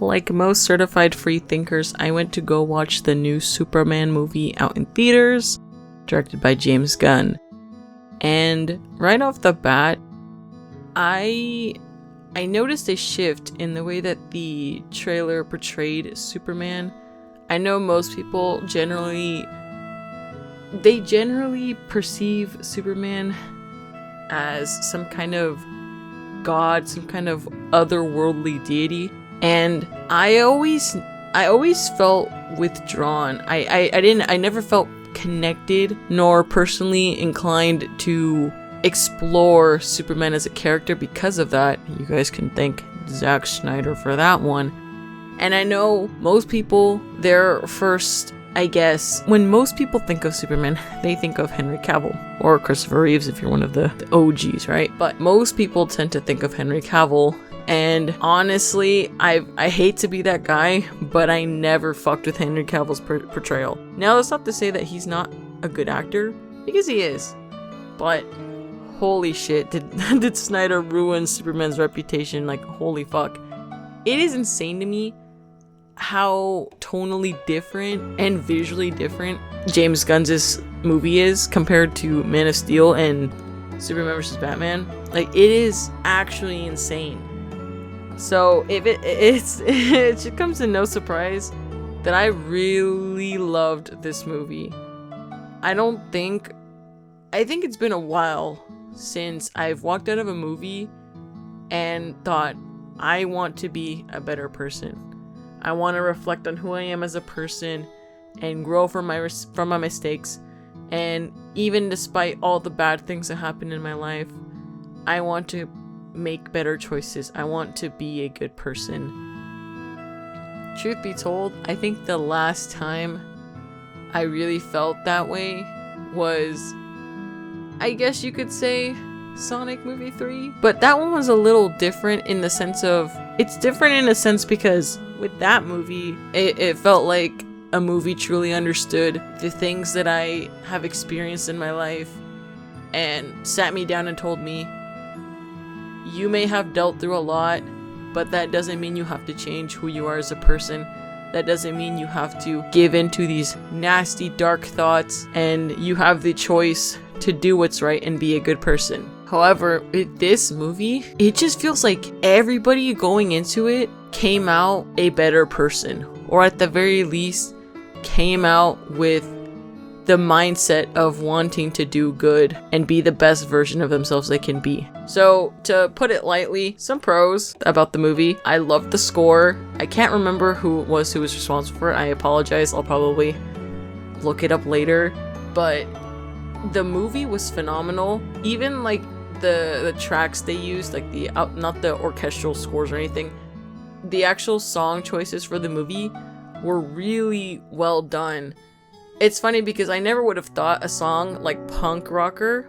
like most certified free thinkers, I went to go watch the new Superman movie out in theaters, directed by James Gunn. And right off the bat, I noticed a shift in the way that the trailer portrayed Superman. I know most people generally perceive Superman as some kind of god, some kind of otherworldly deity, and I always felt withdrawn. I never felt connected nor personally inclined to explore Superman as a character because of that. You guys can thank Zack Snyder for that one. And I know most people, their first, I guess, when most people think of Superman, they think of Henry Cavill or Christopher Reeves if you're one of the OGs, right? But most people tend to think of Henry Cavill. And honestly, I hate to be that guy, but I never fucked with Henry Cavill's portrayal. Now, that's not to say that he's not a good actor, because he is. But holy shit, did Snyder ruin Superman's reputation? Like, holy fuck. It is insane to me how tonally different and visually different James Gunn's movie is compared to Man of Steel and Superman vs. Batman. Like, it is actually insane. So if it should come to no surprise that I really loved this movie. I think it's been a while since I've walked out of a movie and thought, I want to be a better person. I want to reflect on who I am as a person and grow from my mistakes. And even despite all the bad things that happen in my life, I want to make better choices. I want to be a good person. Truth be told, I think the last time I really felt that way was, I guess you could say, Sonic Movie 3. But that one was a little different in the sense of, it's different in a sense because with that movie, it felt like a movie truly understood the things that I have experienced in my life and sat me down and told me, you may have dealt through a lot, but that doesn't mean you have to change who you are as a person. That doesn't mean you have to give in to these nasty, dark thoughts, and you have the choice to do what's right and be a good person. However, with this movie, it just feels like everybody going into it came out a better person, or at the very least, came out with the mindset of wanting to do good and be the best version of themselves they can be. So, to put it lightly, some pros about the movie. I loved the score. I can't remember who was responsible for it. I apologize. I'll probably look it up later. But the movie was phenomenal. Even like the tracks they used, like not the orchestral scores or anything, the actual song choices for the movie were really well done. It's funny because I never would have thought a song like Punk Rocker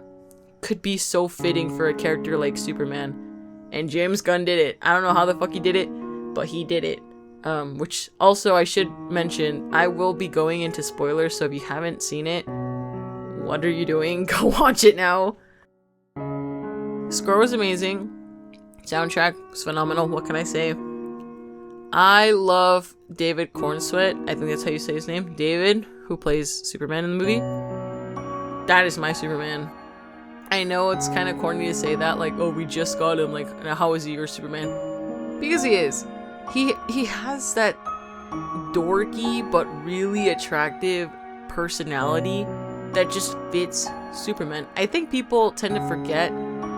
could be so fitting for a character like Superman. And James Gunn did it. I don't know how the fuck he did it, but he did it. Which also I should mention, I will be going into spoilers, so if you haven't seen it, what are you doing? Go watch it now. Score was amazing. Soundtrack was phenomenal. What can I say? I love David Cornsweet. I think that's how you say his name. David, who plays Superman in the movie. That is my Superman. I know it's kind of corny to say that, like, oh, we just got him, like, how is he your Superman? Because he is. He has that dorky but really attractive personality that just fits Superman. I think people tend to forget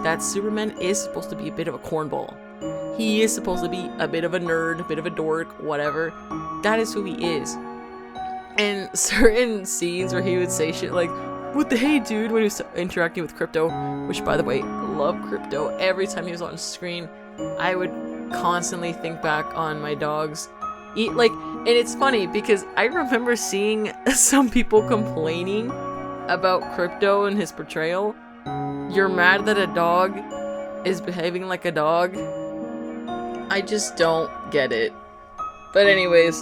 that Superman is supposed to be a bit of a cornball. He is supposed to be a bit of a nerd, a bit of a dork, whatever. That is who he is. And certain scenes where he would say shit like, what the hey dude, when he was interacting with Crypto, which by the way, love Crypto. Every time he was on screen, I would constantly think back on my dogs. And it's funny because I remember seeing some people complaining about Crypto and his portrayal. You're mad that a dog is behaving like a dog? I just don't get it. But anyways,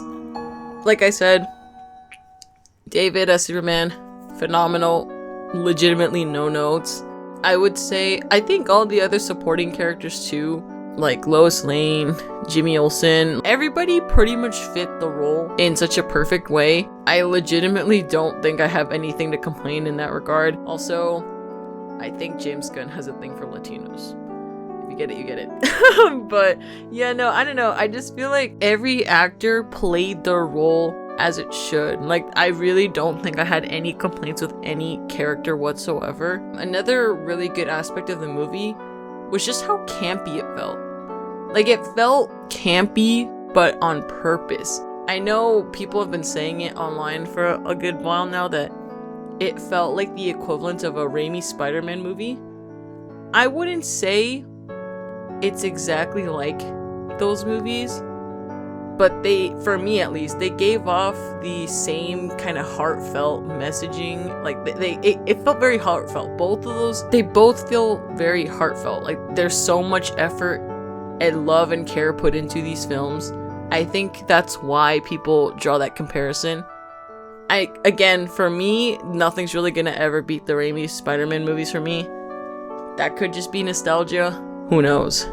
like I said, David as Superman, phenomenal, legitimately no notes. I would say, I think all the other supporting characters too like Lois Lane, Jimmy Olsen, everybody pretty much fit the role in such a perfect way. I legitimately don't think I have anything to complain in that regard. Also, I think James Gunn has a thing for Latinos. If you get it, you get it. But yeah, no, I don't know. I just feel like every actor played their role as it should. Like, I really don't think I had any complaints with any character whatsoever. Another really good aspect of the movie was just how campy it felt. Like, it felt campy, but on purpose. I know people have been saying it online for a good while now that it felt like the equivalent of a Raimi Spider-Man movie. I wouldn't say it's exactly like those movies, but they, for me at least, they gave off the same kind of heartfelt messaging. Like, it felt very heartfelt. Both of those, they both feel very heartfelt. Like, there's so much effort and love and care put into these films. I think that's why people draw that comparison. Again, for me, nothing's really gonna ever beat the Raimi Spider-Man movies for me. That could just be nostalgia. Who knows?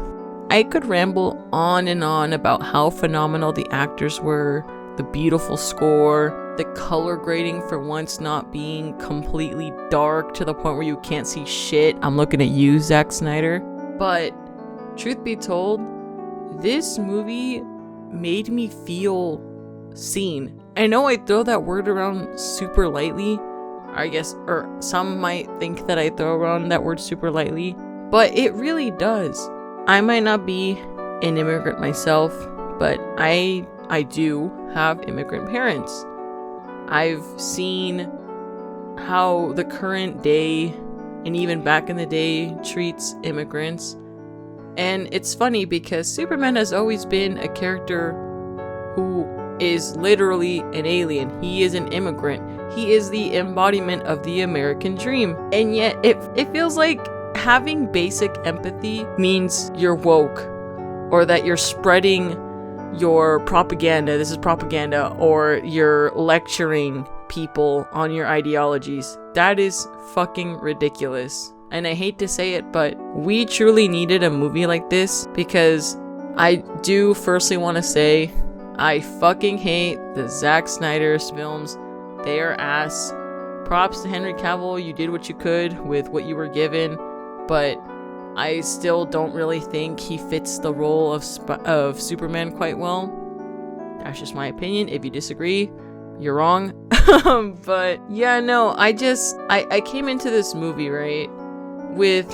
I could ramble on and on about how phenomenal the actors were, the beautiful score, the color grading for once not being completely dark to the point where you can't see shit. I'm looking at you, Zack Snyder. But truth be told, this movie made me feel seen. I know I throw that word around super lightly, I guess, or some might think that I throw around that word super lightly, but it really does. I might not be an immigrant myself, but I do have immigrant parents. I've seen how the current day and even back in the day treats immigrants. And it's funny because Superman has always been a character who is literally an alien. He is an immigrant. He is the embodiment of the American dream. And yet it feels like having basic empathy means you're woke, or that you're spreading your propaganda. This is propaganda, or you're lecturing people on your ideologies. That is fucking ridiculous. And I hate to say it, but we truly needed a movie like this, because I do firstly want to say I fucking hate the Zack Snyder's films. They are ass. Props to Henry Cavill, you did what you could with what you were given, but I still don't really think he fits the role of Superman quite well. That's just my opinion. If you disagree, you're wrong. But yeah, no, I came into this movie, right, with,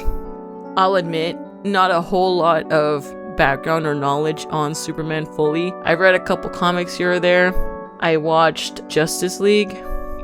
I'll admit, not a whole lot of background or knowledge on Superman fully. I've read a couple comics here or there. I watched Justice League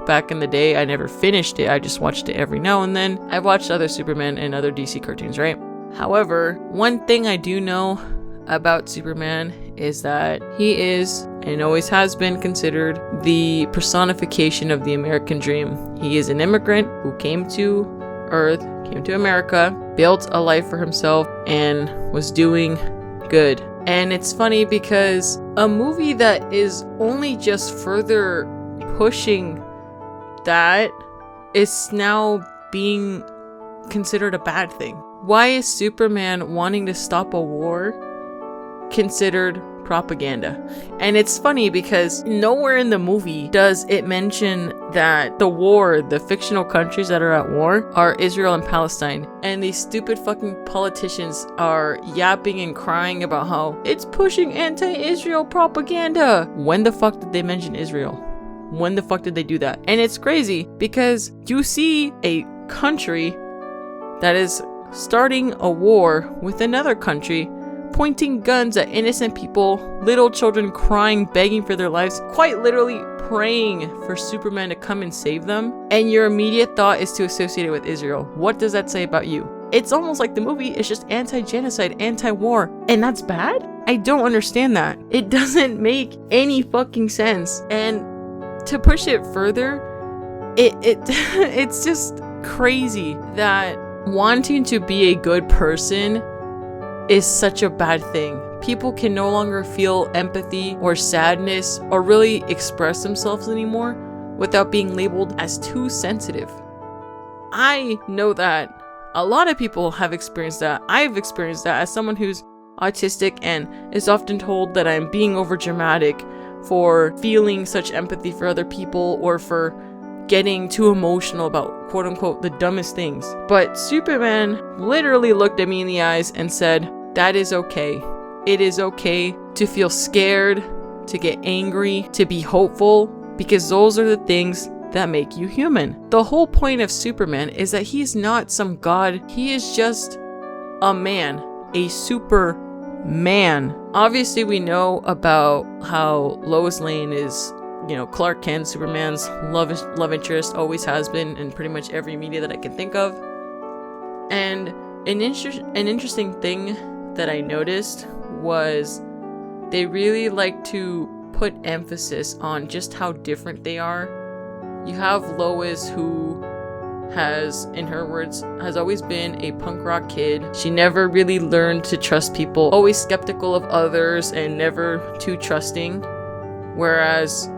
back in the day. I never finished it. I just watched it every now and then. I've watched other Superman and other DC cartoons, right? However, one thing I do know about Superman is that he is, and always has been, considered the personification of the American dream. He is an immigrant who came to Earth, came to America, built a life for himself, and was doing good. And it's funny because a movie that is only just further pushing that is now being considered a bad thing. Why is Superman wanting to stop a war considered propaganda? And it's funny because nowhere in the movie does it mention that the war, the fictional countries that are at war, are Israel and Palestine. And these stupid fucking politicians are yapping and crying about how it's pushing anti-Israel propaganda. When the fuck did they mention Israel? When the fuck did they do that? And it's crazy because you see a country that is starting a war with another country, pointing guns at innocent people, little children crying, begging for their lives, quite literally praying for Superman to come and save them, and your immediate thought is to associate it with Israel. What does that say about you? It's almost like the movie is just anti-genocide, anti-war, and that's bad? I don't understand that. It doesn't make any fucking sense. And to push it further, it's just crazy that wanting to be a good person is such a bad thing. People can no longer feel empathy or sadness or really express themselves anymore without being labeled as too sensitive. I know that a lot of people have experienced that. I've experienced that as someone who's autistic and is often told that I'm being overdramatic for feeling such empathy for other people or for getting too emotional about quote unquote the dumbest things. But Superman literally looked at me in the eyes and said, that is okay. It is okay to feel scared, to get angry, to be hopeful, because those are the things that make you human. The whole point of Superman is that he is not some god. He is just a man, a Superman. Obviously, we know about how Lois Lane is, Clark Kent, Superman's love interest, always has been in pretty much every media that I can think of. And an interesting thing that I noticed was they really like to put emphasis on just how different they are. You have Lois, who has, in her words, has always been a punk rock kid. She never really learned to trust people, always skeptical of others and never too trusting. Whereas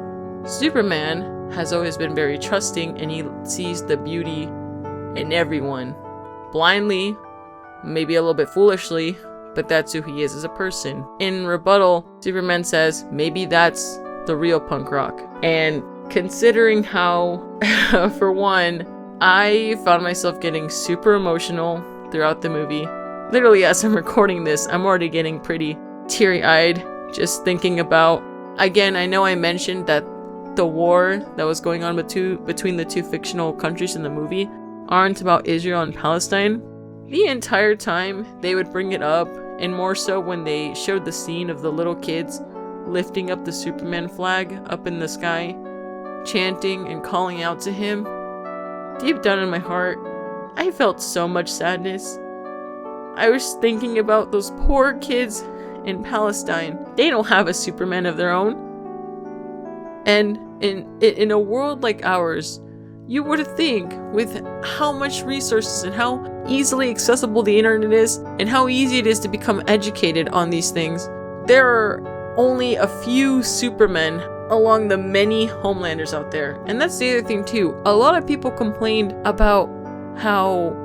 Superman has always been very trusting, and he sees the beauty in everyone. Blindly, maybe a little bit foolishly, but that's who he is as a person. In rebuttal, Superman says, maybe that's the real punk rock. And considering how, for one, I found myself getting super emotional throughout the movie. Literally, as I'm recording this, I'm already getting pretty teary-eyed just thinking about... Again, I know I mentioned that the war that was going on between the two fictional countries in the movie aren't about Israel and Palestine. The entire time they would bring it up, and more so when they showed the scene of the little kids lifting up the Superman flag up in the sky, chanting and calling out to him. Deep down in my heart, I felt so much sadness. I was thinking about those poor kids in Palestine. They don't have a Superman of their own. And in a world like ours, you would think, with how much resources and how easily accessible the internet is, and how easy it is to become educated on these things, there are only a few Supermen along the many Homelanders out there. And that's the other thing too. A lot of people complained about how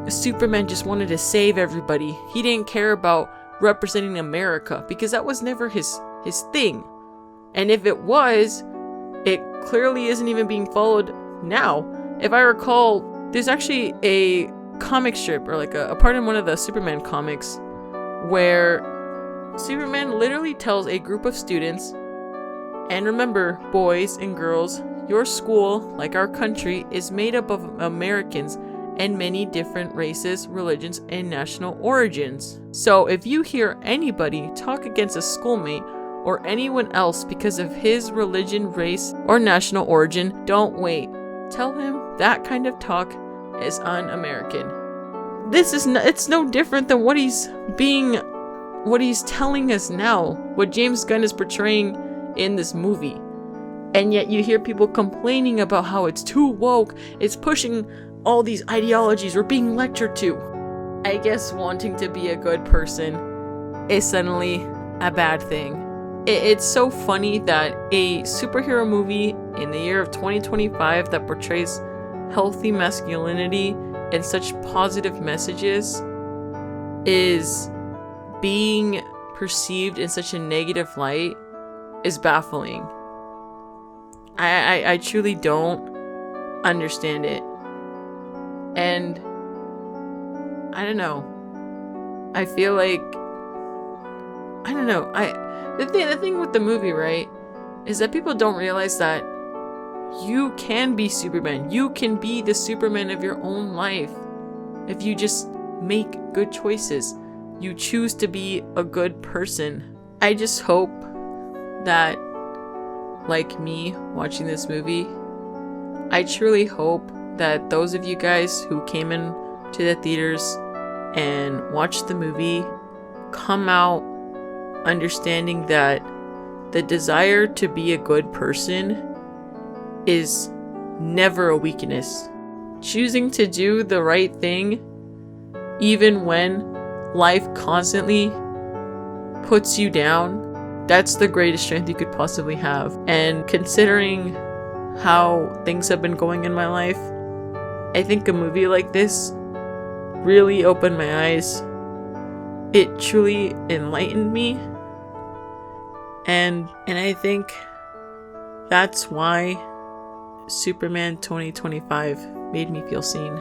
Superman just wanted to save everybody. He didn't care about representing America, because that was never his thing. And if it was, it clearly isn't even being followed now. If I recall, there's actually a comic strip, or like a part in one of the Superman comics, where Superman literally tells a group of students, and remember, boys and girls, your school, like our country, is made up of Americans and many different races, religions, and national origins. So if you hear anybody talk against a schoolmate or anyone else because of his religion, race, or national origin, don't wait. Tell him that kind of talk is un-American. It's no different than what he's telling us now, what James Gunn is portraying in this movie. And yet you hear people complaining about how it's too woke, it's pushing all these ideologies we're being lectured to. I guess wanting to be a good person is suddenly a bad thing. It's so funny that a superhero movie in the year of 2025 that portrays healthy masculinity and such positive messages is being perceived in such a negative light is baffling. I truly don't understand it. And I don't know. I feel like, I don't know. The thing with the movie, right, is that people don't realize that you can be Superman. You can be the Superman of your own life if you just make good choices. You choose to be a good person. I just hope that, like me watching this movie, I truly hope that those of you guys who came in to the theaters and watched the movie come out understanding that the desire to be a good person is never a weakness. Choosing to do the right thing, even when life constantly puts you down, that's the greatest strength you could possibly have. And considering how things have been going in my life, I think a movie like this really opened my eyes it truly enlightened me. And I think that's why Superman 2025 made me feel seen.